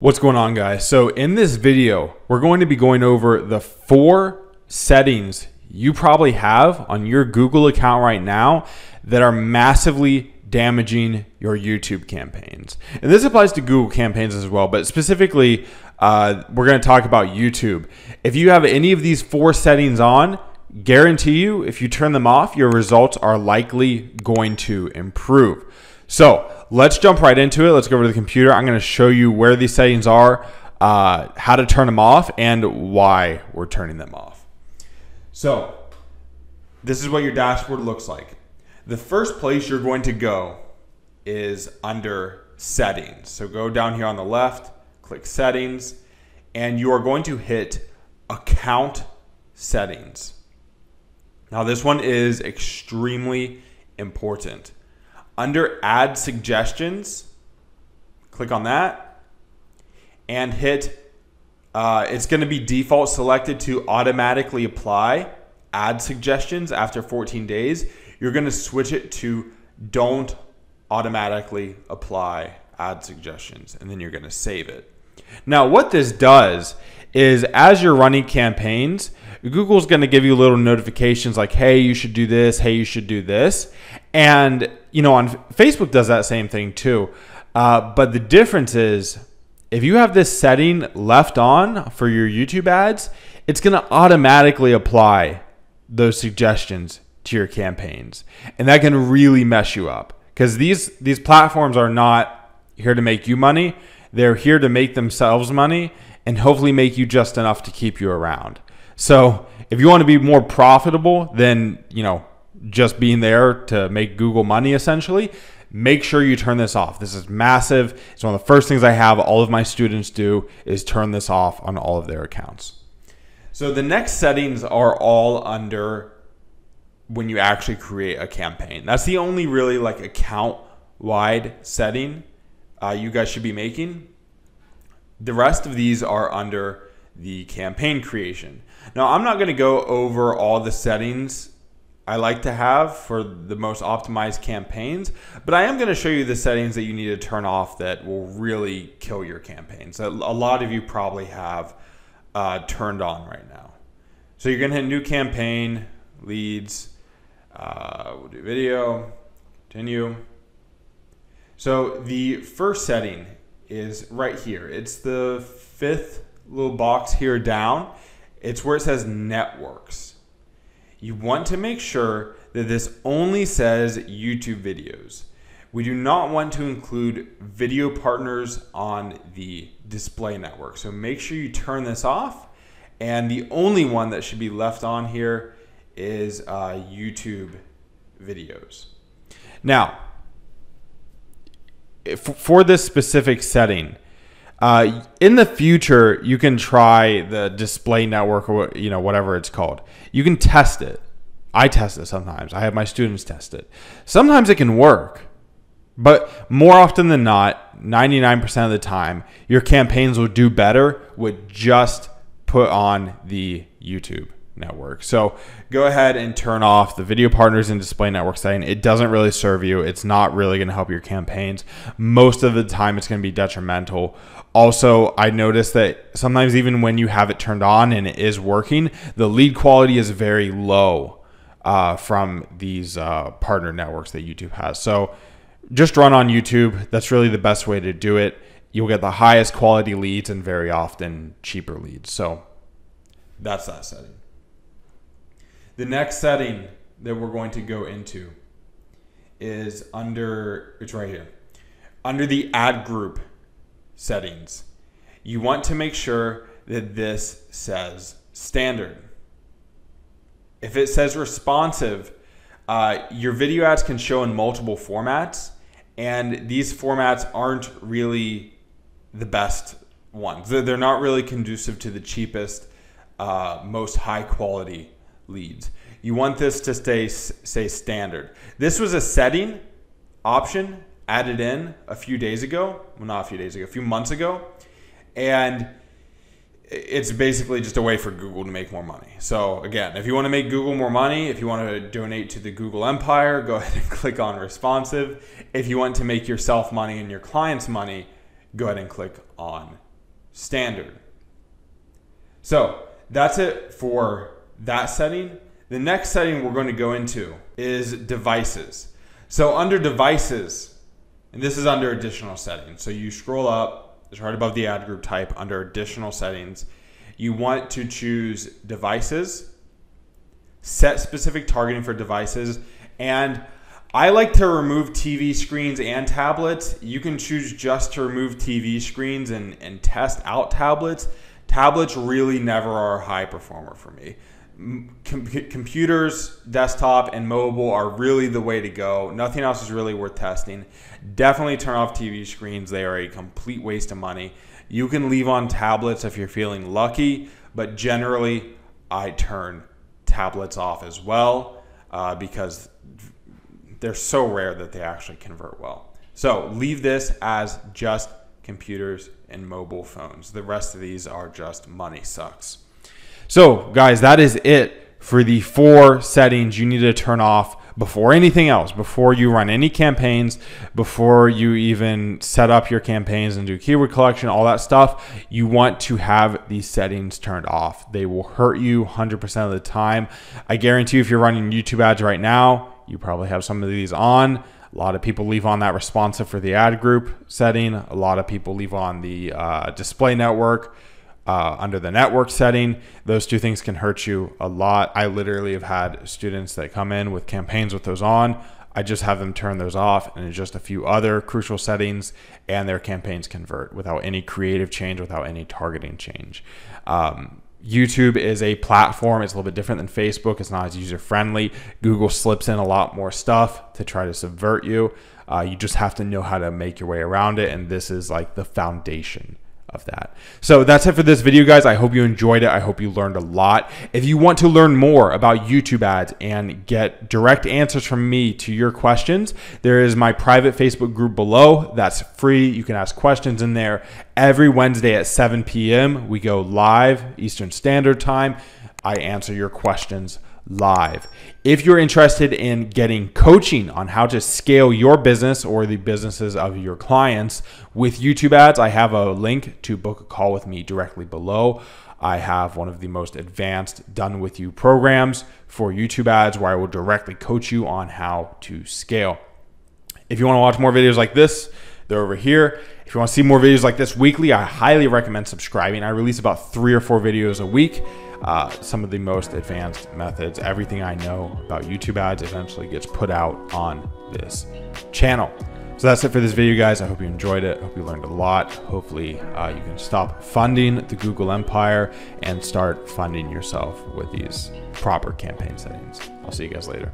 What's going on, guys? So in this video, we're going to be going over the 4 settings you probably have on your Google account right now that are massively damaging your YouTube campaigns. And this applies to Google campaigns as well, but specifically, we're going to talk about YouTube. If you have any of these 4 settings on, guarantee you, if you turn them off, your results are likely going to improve. So let's jump right into it. Let's go over to the computer. I'm going to show you where these settings are, how to turn them off, and why we're turning them off. So this is what your dashboard looks like. The first place you're going to go is under settings. So go down here on the left, click settings, and you are going to hit account settings. Now this one is extremely important. Under add suggestions, click on that and hit, it's going to be default selected to automatically apply add suggestions after 14 days. You're going to switch it to don't automatically apply add suggestions, and then you're going to save it. Now what this does is as you're running campaigns, Google's going to give you little notifications like, hey, you should do this. Hey, you should do this. And, you know, on Facebook does that same thing too. But the difference is if you have this setting left on for your YouTube ads, it's going to automatically apply those suggestions to your campaigns. And that can really mess you up because these platforms are not here to make you money. They're here to make themselves money and hopefully make you just enough to keep you around. So if you want to be more profitable than, you know, just being there to make Google money, essentially, make sure you turn this off. This is massive. It's one of the first things I have all of my students do is turn this off on all of their accounts. So the next settings are all under when you actually create a campaign. That's the only really like account-wide setting you guys should be making. The rest of these are under the campaign creation. Now, I'm not going to go over all the settings I like to have for the most optimized campaigns, but I am going to show you the settings that you need to turn off that will really kill your campaigns. A lot of you probably have turned on right now. So you're going to hit new campaign, leads, we'll do video, continue. So the first setting is right here. It's the 5th little box here down. It's where it says networks. You want to make sure that this only says YouTube videos. We do not want to include video partners on the display network. So make sure you turn this off. And the only one that should be left on here is YouTube videos. Now, for this specific setting, in the future, you can try the display network or whatever it's called. You can test it. I test it sometimes. I have my students test it. Sometimes it can work, but more often than not, 99% of the time, your campaigns will do better with just put on the YouTube network. So go ahead and turn off the video partners and display network setting. It doesn't really serve you. It's not really going to help your campaigns. Most of the time it's going to be detrimental. Also, I noticed that sometimes even when you have it turned on and it is working, the lead quality is very low from these partner networks that YouTube has. So just run on YouTube. That's really the best way to do it. You'll get the highest quality leads and very often cheaper leads. So that's that setting. The next setting that we're going to go into is it's right here. Under the ad group settings, you want to make sure that this says standard. If it says responsive, your video ads can show in multiple formats, and these formats aren't really the best ones. They're not really conducive to the cheapest, most high quality leads. You want this to say standard. This was a setting option added in a few days ago. Well, not a few days ago, a few months ago. And it's basically just a way for Google to make more money. So again, if you want to make Google more money, if you want to donate to the Google empire, go ahead and click on responsive. If you want to make yourself money and your clients money, go ahead and click on standard. So that's it for that setting. The next setting we're going to go into is devices. So under devices, and this is under additional settings. So you scroll up, it's right above the ad group type under additional settings. You want to choose devices, set specific targeting for devices, and I like to remove TV screens and tablets. You can choose just to remove TV screens and test out tablets. Tablets really never are a high performer for me. Computers, desktop, and mobile are really the way to go. Nothing else is really worth testing. Definitely turn off TV screens. They are a complete waste of money. You can leave on tablets if you're feeling lucky, but generally I turn tablets off as well because they're so rare that they actually convert well. So leave this as just computers and mobile phones. The rest of these are just money sucks. So guys, that is it for the 4 settings you need to turn off before anything else, before you run any campaigns, before you even set up your campaigns and do keyword collection, all that stuff. You want to have these settings turned off. They will hurt you 100% of the time. I guarantee you if you're running YouTube ads right now, you probably have some of these on. A lot of people leave on that responsive for the ad group setting. A lot of people leave on the display network under the network setting. Those 2 things can hurt you a lot. I literally have had students that come in with campaigns with those on. I just have them turn those off and just a few other crucial settings, and their campaigns convert without any creative change, without any targeting change. YouTube is a platform. It's a little bit different than Facebook. It's not as user-friendly. Google slips in a lot more stuff to try to subvert you. You just have to know how to make your way around it, and this is like the foundation of that. So that's it for this video, guys. I hope you enjoyed it. I hope you learned a lot. If you want to learn more about YouTube ads and get direct answers from me to your questions, there is my private Facebook group below. That's free. You can ask questions in there. Every Wednesday at 7 p.m. we go live Eastern Standard Time. I answer your questions live. If you're interested in getting coaching on how to scale your business or the businesses of your clients with YouTube ads, I have a link to book a call with me directly below. I have one of the most advanced done with you programs for YouTube ads where I will directly coach you on how to scale. If you want to watch more videos like this, they're over here. If you want to see more videos like this weekly, I highly recommend subscribing. I release about 3 or 4 videos a week. Some of the most advanced methods, everything I know about YouTube ads eventually gets put out on this channel. So that's it for this video, guys. I hope you enjoyed it. I hope you learned a lot. Hopefully you can stop funding the Google empire and start funding yourself with these proper campaign settings. I'll see you guys later.